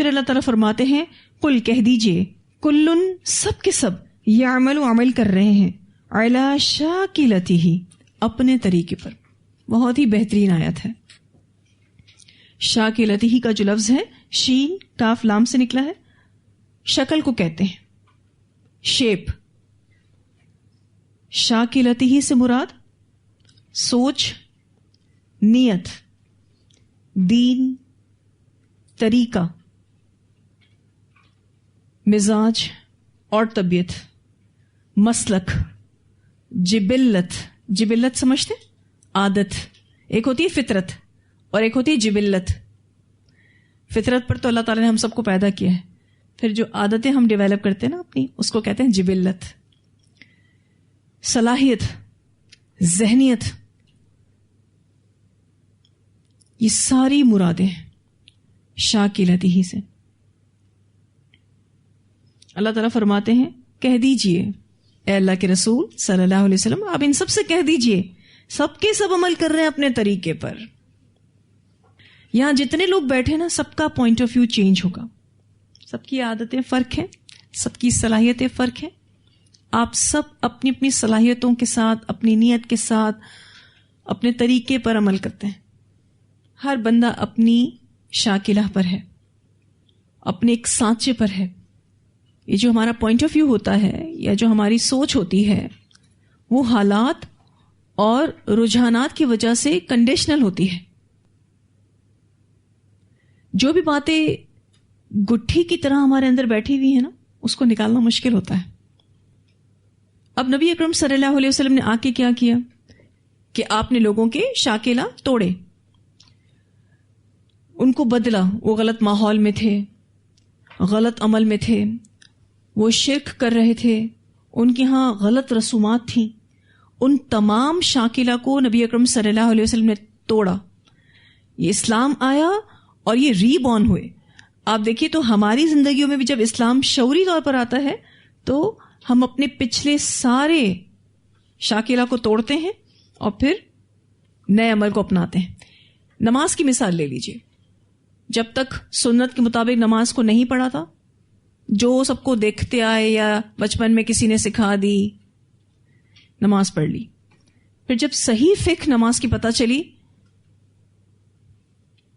پھر اللہ تعالیٰ فرماتے ہیں قل کہہ دیجئے کلن سب کے سب یعمل عمل کر رہے ہیں علی شاکلتہ اپنے طریقے پر. بہت ہی بہترین آیت ہے. شاکلتہ کا جو لفظ ہے شین کاف لام سے نکلا ہے. شکل کو کہتے ہیں شیپ. شاکلتہ سے مراد سوچ، نیت، دین، طریقہ، مزاج اور طبیعت، مسلک، جبلت. جبلت سمجھتے؟ عادت. ایک ہوتی ہے فطرت اور ایک ہوتی ہے جبلت. فطرت پر تو اللہ تعالیٰ نے ہم سب کو پیدا کیا ہے، پھر جو عادتیں ہم ڈیولپ کرتے ہیں نا اپنی، اس کو کہتے ہیں جبلت. صلاحیت، ذہنیت، یہ ساری مرادیں ہیں شاکلتہ سے. اللہ تعالیٰ فرماتے ہیں کہہ دیجئے اے اللہ کے رسول صلی اللہ علیہ وسلم، آپ ان سب سے کہہ دیجئے سب کے سب عمل کر رہے ہیں اپنے طریقے پر. یہاں جتنے لوگ بیٹھے نا سب کا پوائنٹ آف ویو چینج ہوگا. سب کی عادتیں فرق ہیں، سب کی صلاحیتیں فرق ہیں. آپ سب اپنی اپنی صلاحیتوں کے ساتھ، اپنی نیت کے ساتھ، اپنے طریقے پر عمل کرتے ہیں. ہر بندہ اپنی شاکلہ پر ہے، اپنے ایک سانچے پر ہے. یہ جو ہمارا پوائنٹ آف ویو ہوتا ہے یا جو ہماری سوچ ہوتی ہے وہ حالات اور رجحانات کی وجہ سے کنڈیشنل ہوتی ہے. جو بھی باتیں گٹھی کی طرح ہمارے اندر بیٹھی ہوئی ہیں نا اس کو نکالنا مشکل ہوتا ہے. اب نبی اکرم صلی اللہ علیہ وسلم نے آ کے کیا کیا کہ آپ نے لوگوں کے شاکلہ توڑے، ان کو بدلا. وہ غلط ماحول میں تھے، غلط عمل میں تھے، وہ شرک کر رہے تھے، ان کے ہاں غلط رسومات تھیں. ان تمام شاکلہ کو نبی اکرم صلی اللہ علیہ وسلم نے توڑا. یہ اسلام آیا اور یہ ری بورن ہوئے. آپ دیکھیے تو ہماری زندگیوں میں بھی جب اسلام شعوری طور پر آتا ہے تو ہم اپنے پچھلے سارے شاکلہ کو توڑتے ہیں اور پھر نئے عمل کو اپناتے ہیں. نماز کی مثال لے لیجئے. جب تک سنت کے مطابق نماز کو نہیں پڑھا تھا، جو سب کو دیکھتے آئے یا بچپن میں کسی نے سکھا دی، نماز پڑھ لی. پھر جب صحیح فقہ نماز کی پتہ چلی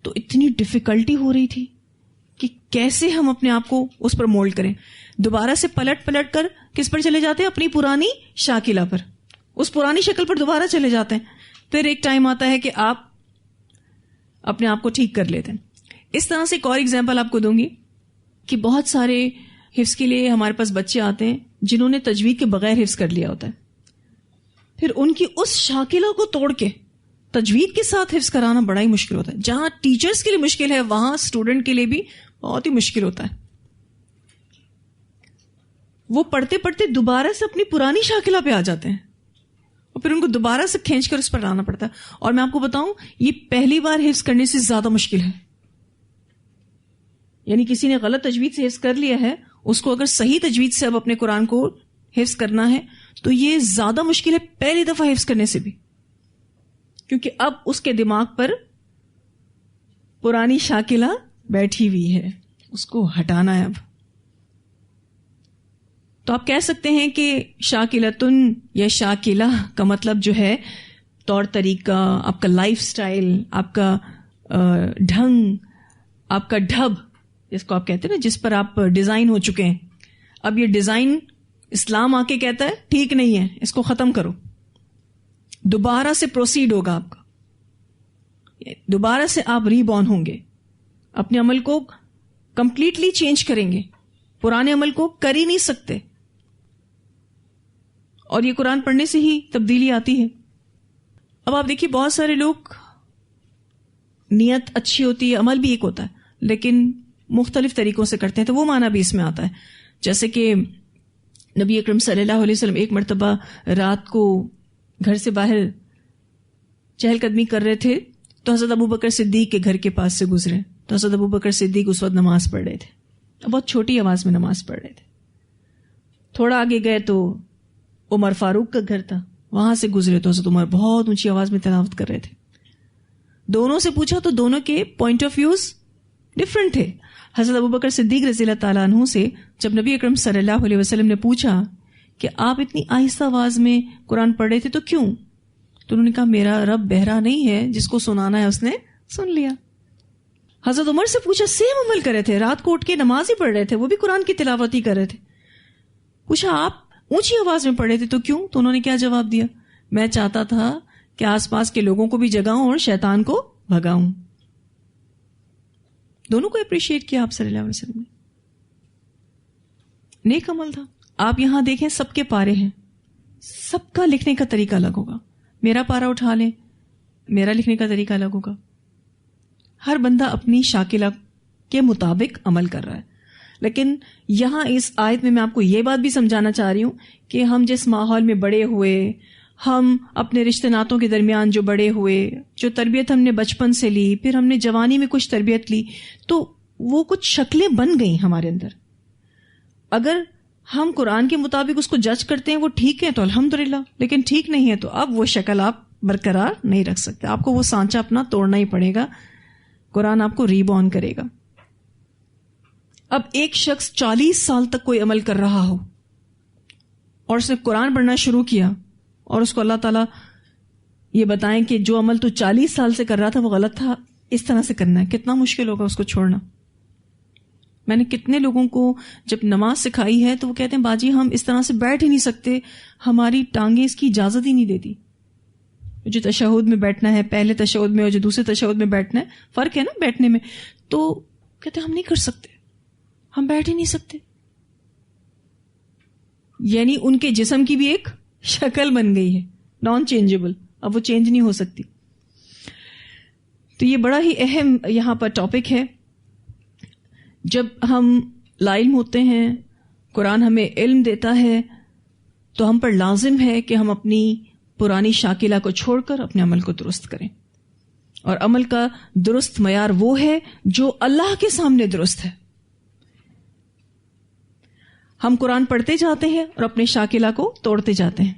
تو اتنی ڈیفیکلٹی ہو رہی تھی کہ کیسے ہم اپنے آپ کو اس پر مولڈ کریں. دوبارہ سے پلٹ کر کس پر چلے جاتے ہیں؟ اپنی پرانی شاکلہ پر، اس پرانی شکل پر دوبارہ چلے جاتے ہیں. پھر ایک ٹائم آتا ہے کہ آپ اپنے آپ کو ٹھیک کر لیتے ہیں. اس طرح سے ایک اور ایگزامپل آپ کو دوں گی کہ بہت سارے حفظ کے لیے ہمارے پاس بچے آتے ہیں جنہوں نے تجوید کے بغیر حفظ کر لیا ہوتا ہے. پھر ان کی اس شاکلہ کو توڑ کے تجوید کے ساتھ حفظ کرانا بڑا ہی مشکل ہوتا ہے. جہاں ٹیچرز کے لیے مشکل ہے وہاں اسٹوڈنٹ کے لیے بھی بہت ہی مشکل ہوتا ہے. وہ پڑھتے پڑھتے دوبارہ سے اپنی پرانی شاکلہ پہ آ جاتے ہیں اور پھر ان کو دوبارہ سے کھینچ کر اس پر لانا پڑتا ہے. اور میں آپ کو بتاؤں یہ پہلی بار حفظ کرنے سے زیادہ مشکل ہے. یعنی کسی نے غلط تجوید سے حفظ کر لیا ہے، اس کو اگر صحیح تجوید سے اب اپنے قرآن کو حفظ کرنا ہے تو یہ زیادہ مشکل ہے پہلی دفعہ حفظ کرنے سے بھی، کیونکہ اب اس کے دماغ پر پرانی شاکلہ بیٹھی ہوئی ہے، اس کو ہٹانا ہے اب. تو آپ کہہ سکتے ہیں کہ شاکلتن یا شاکلہ کا مطلب جو ہے طور طریقہ، آپ کا لائف سٹائل، آپ کا ڈھنگ، آپ کا ڈھب جس کو آپ کہتے ہیں نا، جس پر آپ ڈیزائن ہو چکے ہیں. اب یہ ڈیزائن اسلام آ کے کہتا ہے ٹھیک نہیں ہے، اس کو ختم کرو. دوبارہ سے پروسیڈ ہوگا آپ کا، دوبارہ سے آپ ری بورن ہوں گے، اپنے عمل کو کمپلیٹلی چینج کریں گے. پرانے عمل کو کر ہی نہیں سکتے، اور یہ قرآن پڑھنے سے ہی تبدیلی آتی ہے. اب آپ دیکھیے بہت سارے لوگ نیت اچھی ہوتی ہے، عمل بھی ایک ہوتا ہے، لیکن مختلف طریقوں سے کرتے ہیں، تو وہ معنی بھی اس میں آتا ہے. جیسے کہ نبی اکرم صلی اللہ علیہ وسلم ایک مرتبہ رات کو گھر سے باہر چہل قدمی کر رہے تھے تو حضرت ابوبکر صدیق کے گھر کے پاس سے گزرے. تو حضرت ابوبکر صدیق اس وقت نماز پڑھ رہے تھے، بہت چھوٹی آواز میں نماز پڑھ رہے تھے. تھوڑا آگے گئے تو عمر فاروق کا گھر تھا، وہاں سے گزرے تو حضرت عمر بہت اونچی آواز میں تلاوت کر رہے تھے. دونوں سے پوچھا تو دونوں کے پوائنٹ آف ویوز ڈفرنٹ تھے. حضرت ابوبکر صدیق رضی اللہ تعالیٰ عنہ سے جب نبی اکرم صلی اللہ علیہ وسلم نے پوچھا کہ آپ اتنی آہستہ آواز میں قرآن پڑھ رہے تھے تو کیوں؟ تو انہوں نے کہا میرا رب بہرا نہیں ہے، جس کو سنانا ہے اس نے سن لیا۔ حضرت عمر سے پوچھا، سیم عمل کر رہے تھے، رات کو اٹھ کے نماز ہی پڑھ رہے تھے، وہ بھی قرآن کی تلاوت ہی کر رہے تھے، پوچھا آپ اونچی آواز میں پڑھ رہے تھے تو کیوں؟ تو انہوں نے کیا جواب دیا، میں چاہتا تھا کہ آس پاس کے لوگوں کو بھی جگاؤں اور شیطان کو بھگاؤں۔ دونوں کو اپریشیٹ کیا آپ صلی اللہ علیہ وسلم نے، نیک عمل تھا۔ آپ یہاں دیکھیں سب کے پارے ہیں، سب کا لکھنے کا طریقہ الگ ہوگا، میرا پارا اٹھا لیں میرا لکھنے کا طریقہ الگ ہوگا، ہر بندہ اپنی شاکلہ کے مطابق عمل کر رہا ہے۔ لیکن یہاں اس آیت میں آپ کو یہ بات بھی سمجھانا چاہ رہی ہوں کہ ہم جس ماحول میں بڑے ہوئے، ہم اپنے رشتے ناتوں کے درمیان جو بڑے ہوئے، جو تربیت ہم نے بچپن سے لی، پھر ہم نے جوانی میں کچھ تربیت لی، تو وہ کچھ شکلیں بن گئیں ہمارے اندر۔ اگر ہم قرآن کے مطابق اس کو جج کرتے ہیں وہ ٹھیک ہے تو الحمدللہ، لیکن ٹھیک نہیں ہے تو اب وہ شکل آپ برقرار نہیں رکھ سکتے، آپ کو وہ سانچہ اپنا توڑنا ہی پڑے گا، قرآن آپ کو ریبارن کرے گا۔ اب ایک شخص 40 سال تک کوئی عمل کر رہا ہو اور اس نے قرآن پڑھنا شروع کیا اور اس کو اللہ تعالیٰ یہ بتائیں کہ جو عمل تو 40 سال سے کر رہا تھا وہ غلط تھا، اس طرح سے کرنا ہے، کتنا مشکل ہوگا اس کو چھوڑنا۔ میں نے کتنے لوگوں کو جب نماز سکھائی ہے تو وہ کہتے ہیں باجی ہم اس طرح سے بیٹھ ہی نہیں سکتے، ہماری ٹانگیں اس کی اجازت ہی نہیں دیتی۔ جو تشہد میں بیٹھنا ہے پہلے تشہد میں اور جو دوسرے تشہد میں بیٹھنا ہے، فرق ہے نا بیٹھنے میں، تو کہتے ہیں ہم نہیں کر سکتے، ہم بیٹھ ہی نہیں سکتے۔ یعنی ان کے جسم کی بھی ایک شکل بن گئی ہے، نان چینجبل، اب وہ چینج نہیں ہو سکتی۔ تو یہ بڑا ہی اہم یہاں پر ٹاپک ہے۔ جب ہم لا علم ہوتے ہیں، قرآن ہمیں علم دیتا ہے، تو ہم پر لازم ہے کہ ہم اپنی پرانی شاکلہ کو چھوڑ کر اپنے عمل کو درست کریں، اور عمل کا درست معیار وہ ہے جو اللہ کے سامنے درست ہے۔ ہم قرآن پڑھتے جاتے ہیں اور اپنے شاکلہ کو توڑتے جاتے ہیں،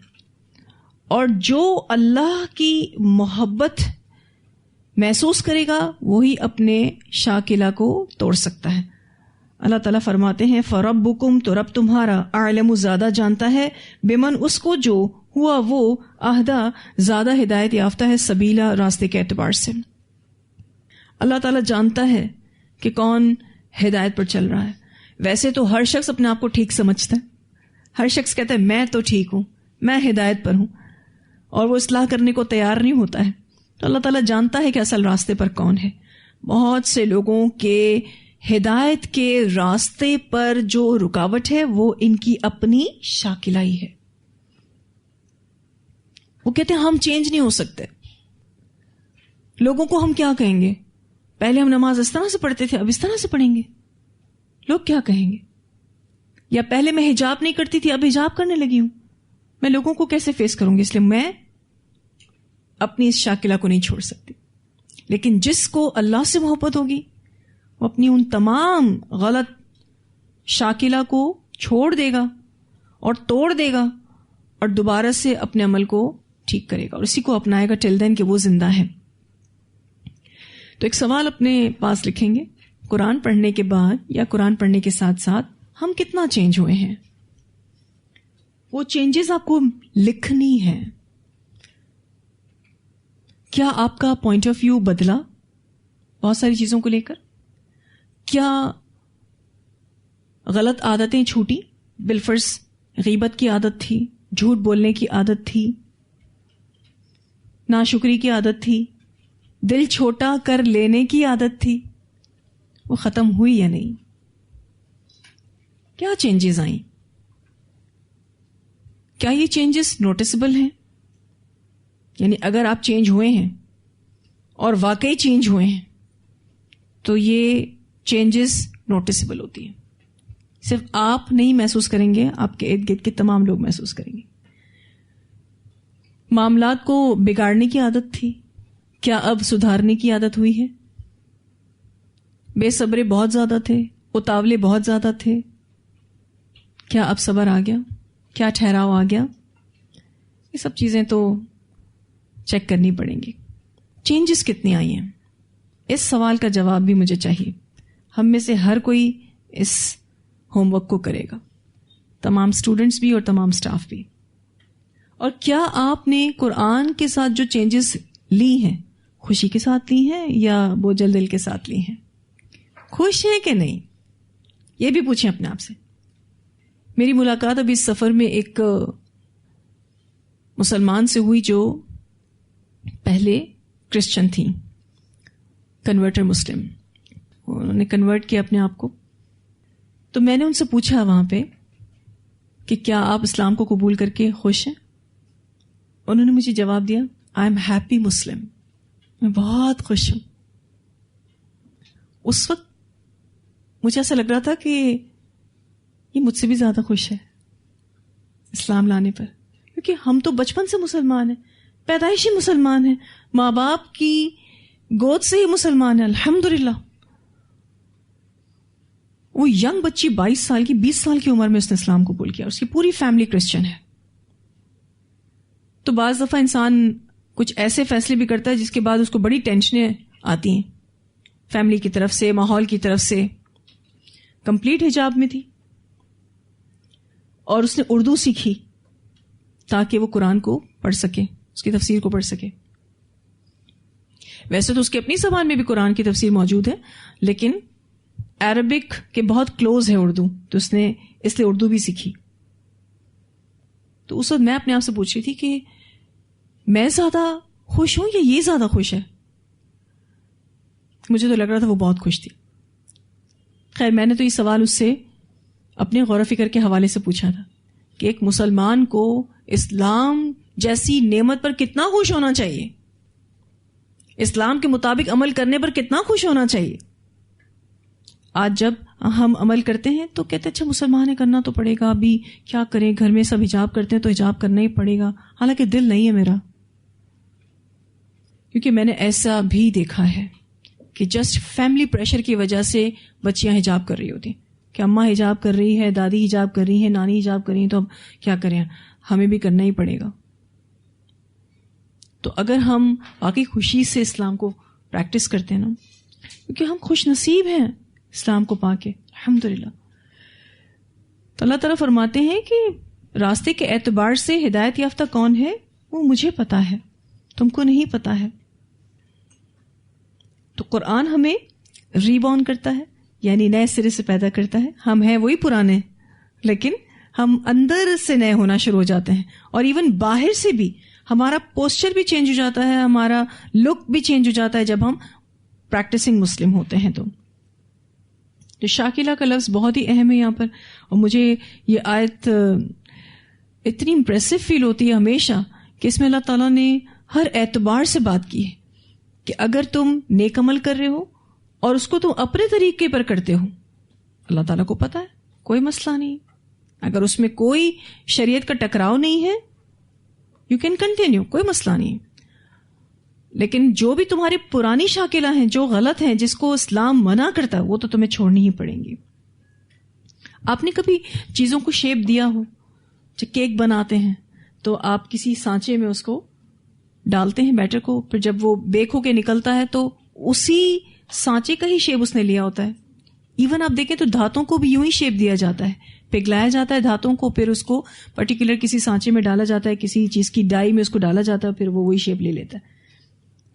اور جو اللہ کی محبت محسوس کرے گا وہی اپنے شاکلہ کو توڑ سکتا ہے۔ اللہ تعالیٰ فرماتے ہیں فَرَبُّكُمْ، تو رب تمہارا، اعلم، زیادہ جانتا ہے، بمن، اس کو جو، ہوا وہ، اہدا، زیادہ ہدایت یافتہ ہے، سبیلا، راستے کے اعتبار سے۔ اللہ تعالیٰ جانتا ہے کہ کون ہدایت پر چل رہا ہے۔ ویسے تو ہر شخص اپنے آپ کو ٹھیک سمجھتا ہے، ہر شخص کہتا ہے میں تو ٹھیک ہوں، میں ہدایت پر ہوں، اور وہ اصلاح کرنے کو تیار نہیں ہوتا ہے۔ تو اللہ تعالیٰ جانتا ہے کہ اصل راستے پر کون ہے۔ بہت سے لوگوں کے ہدایت کے راستے پر جو رکاوٹ ہے وہ ان کی اپنی شاکلہ ہی ہے۔ وہ کہتے ہیں ہم چینج نہیں ہو سکتے، لوگوں کو ہم کیا کہیں گے، پہلے ہم نماز اس طرح سے پڑھتے تھے اب اس طرح سے پڑھیں گے، لوگ کیا کہیں گے، یا پہلے میں حجاب نہیں کرتی تھی اب حجاب کرنے لگی ہوں، میں لوگوں کو کیسے فیس کروں گی، اس لیے میں اپنی اس شاکلہ کو نہیں چھوڑ سکتی۔ لیکن جس کو اللہ سے محبت ہوگی وہ اپنی ان تمام غلط شاکلہ کو چھوڑ دے گا اور توڑ دے گا اور دوبارہ سے اپنے عمل کو ٹھیک کرے گا اور اسی کو اپنائے گا ٹل دین کہ وہ زندہ ہے۔ تو ایک سوال اپنے پاس لکھیں گے، قرآن پڑھنے کے بعد یا قرآن پڑھنے کے ساتھ ساتھ ہم کتنا چینج ہوئے ہیں؟ وہ چینجز آپ کو لکھنی ہے۔ کیا آپ کا پوائنٹ آف ویو بدلا بہت ساری چیزوں کو لے کر؟ کیا غلط عادتیں چھوٹی؟ بالفرض غیبت کی عادت تھی، جھوٹ بولنے کی عادت تھی، ناشکری کی عادت تھی، دل چھوٹا کر لینے کی عادت تھی، وہ ختم ہوئی یا نہیں؟ کیا چینجز آئیں؟ کیا یہ چینجز نوٹسبل ہیں؟ یعنی اگر آپ چینج ہوئے ہیں اور واقعی چینج ہوئے ہیں تو یہ چینجز نوٹسبل ہوتی ہیں، صرف آپ نہیں محسوس کریں گے، آپ کے ارد گرد کے تمام لوگ محسوس کریں گے۔ معاملات کو بگاڑنے کی عادت تھی، کیا اب سدھارنے کی عادت ہوئی ہے؟ بے صبرے بہت زیادہ تھے، اتاولے بہت زیادہ تھے، کیا اب صبر آ گیا؟ کیا ٹھہراؤ آ گیا؟ یہ سب چیزیں تو چیک کرنی پڑیں گی۔ چینجز کتنی آئی ہیں؟ اس سوال کا جواب بھی مجھے چاہیے۔ ہم میں سے ہر کوئی اس ہوم ورک کو کرے گا، تمام اسٹوڈنٹس بھی اور تمام اسٹاف بھی. اور کیا آپ نے قرآن کے ساتھ جو چینجز لی ہیں خوشی کے ساتھ لی ہیں یا بوجھل دل کے ساتھ لی ہیں؟ خوش ہیں کہ نہیں، یہ بھی پوچھیں اپنے آپ سے. میری ملاقات ابھی اس سفر میں ایک مسلمان سے ہوئی جو پہلے کرسچن تھیں، کنورٹر مسلم، انہوں نے کنورٹ کیا اپنے آپ کو. تو میں نے ان سے پوچھا وہاں پہ کہ کیا آپ اسلام کو قبول کر کے خوش ہیں؟ انہوں نے مجھے جواب دیا آئی ایم ہیپی مسلم، میں بہت خوش ہوں. اس وقت مجھے ایسا لگ رہا تھا کہ یہ مجھ سے بھی زیادہ خوش ہے اسلام لانے پر، کیونکہ ہم تو بچپن سے مسلمان ہیں، پیدائشی مسلمان ہیں، ماں باپ کی گود سے ہی مسلمان ہیں الحمدللہ. وہ ینگ بچی 22 سال کی 20 سال کی عمر میں اس نے اسلام قبول کیا، اس کی پوری فیملی کرسچن ہے. تو بعض دفعہ انسان کچھ ایسے فیصلے بھی کرتا ہے جس کے بعد اس کو بڑی ٹینشنیں آتی ہیں، فیملی کی طرف سے، ماحول کی طرف سے. کمپلیٹ حجاب میں تھی اور اس نے اردو سیکھی تاکہ وہ قرآن کو پڑھ سکے، اس کی تفسیر کو پڑھ سکے. ویسے تو اس کے اپنی زبان میں بھی قرآن کی تفسیر موجود ہے، لیکن عربک کے بہت کلوز ہے اردو، تو اس نے اس لیے اردو بھی سیکھی. تو اس وقت میں اپنے آپ سے پوچھ رہی تھی کہ میں زیادہ خوش ہوں یا یہ زیادہ خوش ہے؟ مجھے تو لگ رہا تھا وہ بہت خوش تھی. خیر میں نے تو یہ سوال اس سے اپنے غور و فکر کے حوالے سے پوچھا تھا کہ ایک مسلمان کو اسلام جیسی نعمت پر کتنا خوش ہونا چاہیے، اسلام کے مطابق عمل کرنے پر کتنا خوش ہونا چاہیے. آج جب ہم عمل کرتے ہیں تو کہتے ہیں اچھا مسلمان ہے، کرنا تو پڑے گا، ابھی کیا کریں، گھر میں سب حجاب کرتے ہیں تو حجاب کرنا ہی پڑے گا، حالانکہ دل نہیں ہے میرا. کیونکہ میں نے ایسا بھی دیکھا ہے کہ جسٹ فیملی پریشر کی وجہ سے بچیاں حجاب کر رہی ہوتی ہیں کہ اماں حجاب کر رہی ہے، دادی حجاب کر رہی ہیں، نانی حجاب کر رہی ہیں، تو اب کیا کریں، ہمیں بھی کرنا ہی پڑے گا. تو اگر ہم واقعی خوشی سے اسلام کو پریکٹس کرتے ہیں نا، کیونکہ ہم خوش نصیب ہیں اسلام کو پا کے الحمدللہ. تو اللہ تعالیٰ فرماتے ہیں کہ راستے کے اعتبار سے ہدایت یافتہ کون ہے وہ مجھے پتا ہے، تم کو نہیں پتا ہے. تو قرآن ہمیں ریبورن کرتا ہے، یعنی نئے سرے سے پیدا کرتا ہے. ہم ہیں وہی پرانے، لیکن ہم اندر سے نئے ہونا شروع ہو جاتے ہیں، اور ایون باہر سے بھی ہمارا پوسچر بھی چینج ہو جاتا ہے، ہمارا لک بھی چینج ہو جاتا ہے جب ہم پریکٹسنگ مسلم ہوتے ہیں. تو شاکلہ کا لفظ بہت ہی اہم ہے یہاں پر، اور مجھے یہ آیت اتنی امپریسو فیل ہوتی ہے ہمیشہ کہ اس میں اللہ تعالیٰ نے ہر اعتبار سے بات کی ہے کہ اگر تم نیک عمل کر رہے ہو اور اس کو تم اپنے طریقے پر کرتے ہو، اللہ تعالیٰ کو پتہ ہے، کوئی مسئلہ نہیں. اگر اس میں کوئی شریعت کا ٹکراؤ نہیں ہے یو کین کنٹینیو، کوئی مسئلہ نہیں. لیکن جو بھی تمہاری پرانی شاکلہ ہیں جو غلط ہیں، جس کو اسلام منع کرتا ہے، وہ تو تمہیں چھوڑنی ہی پڑیں گی. آپ نے کبھی چیزوں کو شیپ دیا ہو؟ جب کیک بناتے ہیں تو آپ کسی سانچے میں اس کو ڈالتے ہیں بیٹر کو، پھر جب وہ بیک ہو کے نکلتا ہے تو اسی سانچے کا ہی شیپ اس نے لیا ہوتا ہے. ایون آپ دیکھیں تو دھاتوں کو بھی یوں ہی شیپ دیا جاتا ہے، پگھلایا جاتا ہے دھاتوں کو، پھر اس کو پرٹیکولر کسی سانچے میں ڈالا جاتا ہے، کسی چیز کی ڈائی میں اس کو ڈالا جاتا ہے، پھر وہ وہی شیپ لے لیتا ہے.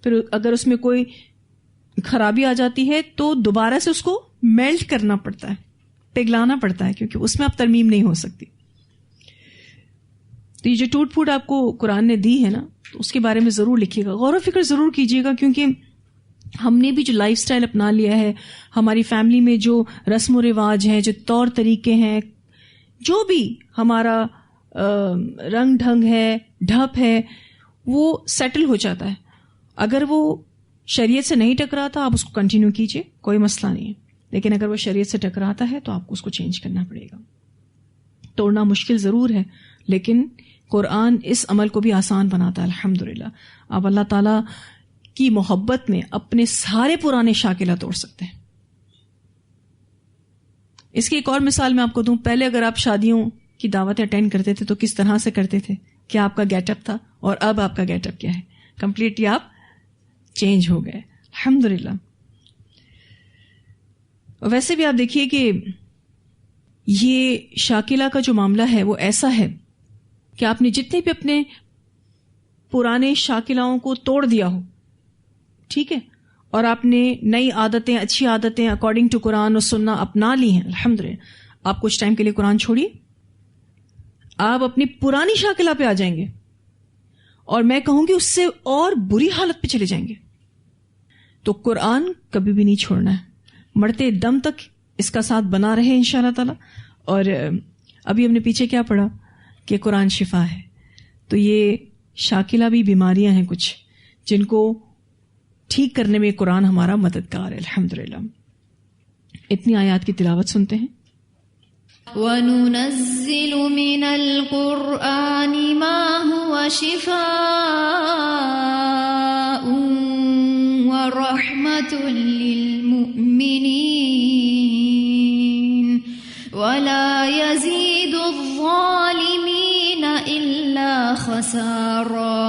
پھر اگر اس میں کوئی خرابی آ جاتی ہے تو دوبارہ سے اس کو میلٹ کرنا پڑتا ہے، پگھلانا پڑتا ہے، کیونکہ اس میں اب ترمیم نہیں ہو سکتی. تو یہ جو ٹوٹ پھوٹ آپ کو قرآن نے دی ہے نا، تو اس کے بارے میں ضرور لکھیے گا، غور و فکر ضرور کیجیے گا. کیونکہ ہم نے بھی جو لائف سٹائل اپنا لیا ہے، ہماری فیملی میں جو رسم و رواج ہیں، جو طور طریقے ہیں، جو بھی ہمارا رنگ ڈھنگ ہے، ڈھپ ہے، وہ سیٹل ہو جاتا ہے. اگر وہ شریعت سے نہیں ٹکراتا آپ اس کو کنٹینیو کیجئے، کوئی مسئلہ نہیں ہے. لیکن اگر وہ شریعت سے ٹکراتا ہے تو آپ کو اس کو چینج کرنا پڑے گا. توڑنا مشکل ضرور ہے، لیکن قرآن اس عمل کو بھی آسان بناتا ہے الحمدللہ. آپ اللہ تعالیٰ کی محبت میں اپنے سارے پرانے شاکلہ توڑ سکتے ہیں. اس کی ایک اور مثال میں آپ کو دوں. پہلے اگر آپ شادیوں کی دعوتیں اٹینڈ کرتے تھے تو کس طرح سے کرتے تھے، کیا آپ کا گیٹ اپ تھا، اور اب آپ کا گیٹ اپ کیا ہے؟ کمپلیٹلی آپ چینج ہو گئے الحمدللہ. اور ویسے بھی آپ دیکھیے کہ یہ شاکلہ کا جو معاملہ ہے وہ ایسا ہے کہ آپ نے جتنے بھی اپنے پرانے شاکلاؤں کو توڑ دیا ہو، ٹھیک ہے، اور آپ نے نئی عادتیں، اچھی عادتیں اکارڈنگ ٹو قرآن اور سننا اپنا لی ہیں، الحمدللہ، آپ کچھ ٹائم کے لیے قرآن چھوڑیے، آپ اپنی پرانی شاکلہ پہ آ جائیں گے اور میں کہوں گی اس سے اور بری حالت پہ چلے جائیں گے. تو قرآن کبھی بھی نہیں چھوڑنا ہے، مرتے دم تک اس کا ساتھ بنا رہے انشاءاللہ تعالی. اور ابھی ہم نے پیچھے کیا پڑھا کہ قرآن شفا ہے، تو یہ شاکلہ بھی بیماریاں ہیں کچھ جن کو ٹھیک کرنے میں قرآن ہمارا مددگار ہے الحمدللہ. اتنی آیات کی تلاوت سنتے ہیں. وَنُنَزِّلُ مِنَ الْقُرْآنِ مَا هُوَ شِفَاءٌ وَرَحْمَةٌ لِّلْمُؤْمِنِينَ وَلَا يَزِيدُ الظَّالِمِينَ إِلَّا خَسَارًا.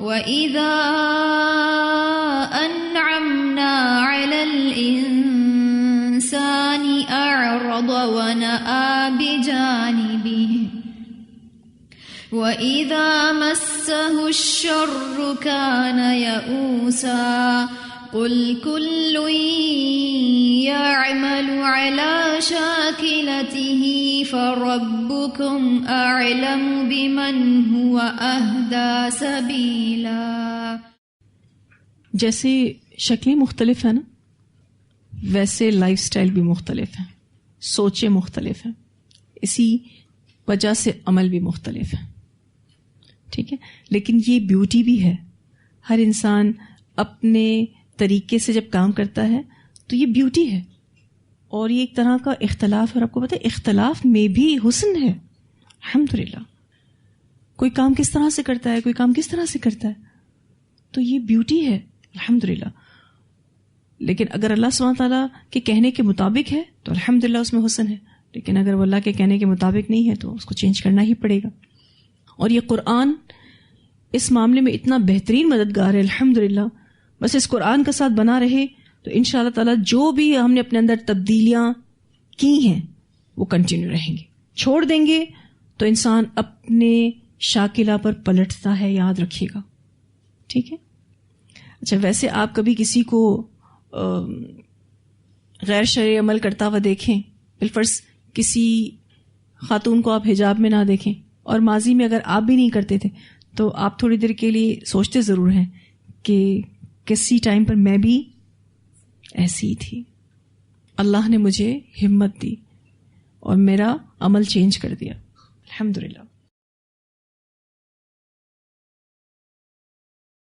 وَإِذَا أَنْعَمْنَا عَلَى الْإِنسَانِ أَعْرَضَ وَنَأَىٰ بِجَانِبِهِ وَإِذَا مَسَّهُ الشَّرُّ كَانَ يَئُوسًا. قُلْ كُلٌّ يَعْمَلُ عَلَى شَاكِلَتِهِ فَرَبُّكُمْ أَعْلَمُ بِمَنْ هُوَ أَهْدَىٰ سَبِيلًا. جیسے شکلیں مختلف ہیں نا، ویسے لائف سٹائل بھی مختلف ہیں، سوچیں مختلف ہیں، اسی وجہ سے عمل بھی مختلف ہے، ٹھیک ہے. لیکن یہ بیوٹی بھی ہے، ہر انسان اپنے طریقے سے جب کام کرتا ہے تو یہ بیوٹی ہے، اور یہ ایک طرح کا اختلاف ہے. اور آپ کو پتہ ہے اختلاف میں بھی حسن ہے الحمدللہ. کوئی کام کس طرح سے کرتا ہے، کوئی کام کس طرح سے کرتا ہے، تو یہ بیوٹی ہے الحمدللہ. لیکن اگر اللہ سبحانہ تعالیٰ کے کہنے کے مطابق ہے تو الحمدللہ اس میں حسن ہے، لیکن اگر وہ اللہ کے کہنے کے مطابق نہیں ہے تو اس کو چینج کرنا ہی پڑے گا. اور یہ قرآن اس معاملے میں اتنا بہترین مددگار ہے الحمدللہ. بس اس قرآن کا ساتھ بنا رہے تو انشاءاللہ تعالیٰ جو بھی ہم نے اپنے اندر تبدیلیاں کی ہیں وہ کنٹینیو رہیں گے. چھوڑ دیں گے تو انسان اپنے شاکلہ پر پلٹتا ہے، یاد رکھیے گا، ٹھیک ہے. اچھا، ویسے آپ کبھی کسی کو غیر شرعی عمل کرتا ہوا دیکھیں، بالفرض کسی خاتون کو آپ حجاب میں نہ دیکھیں، اور ماضی میں اگر آپ بھی نہیں کرتے تھے تو آپ تھوڑی دیر کے لیے سوچتے ضرور ہیں کہ کسی ٹائم پر میں بھی ایسی ہی تھی، اللہ نے مجھے ہمت دی اور میرا عمل چینج کر دیا الحمدللہ.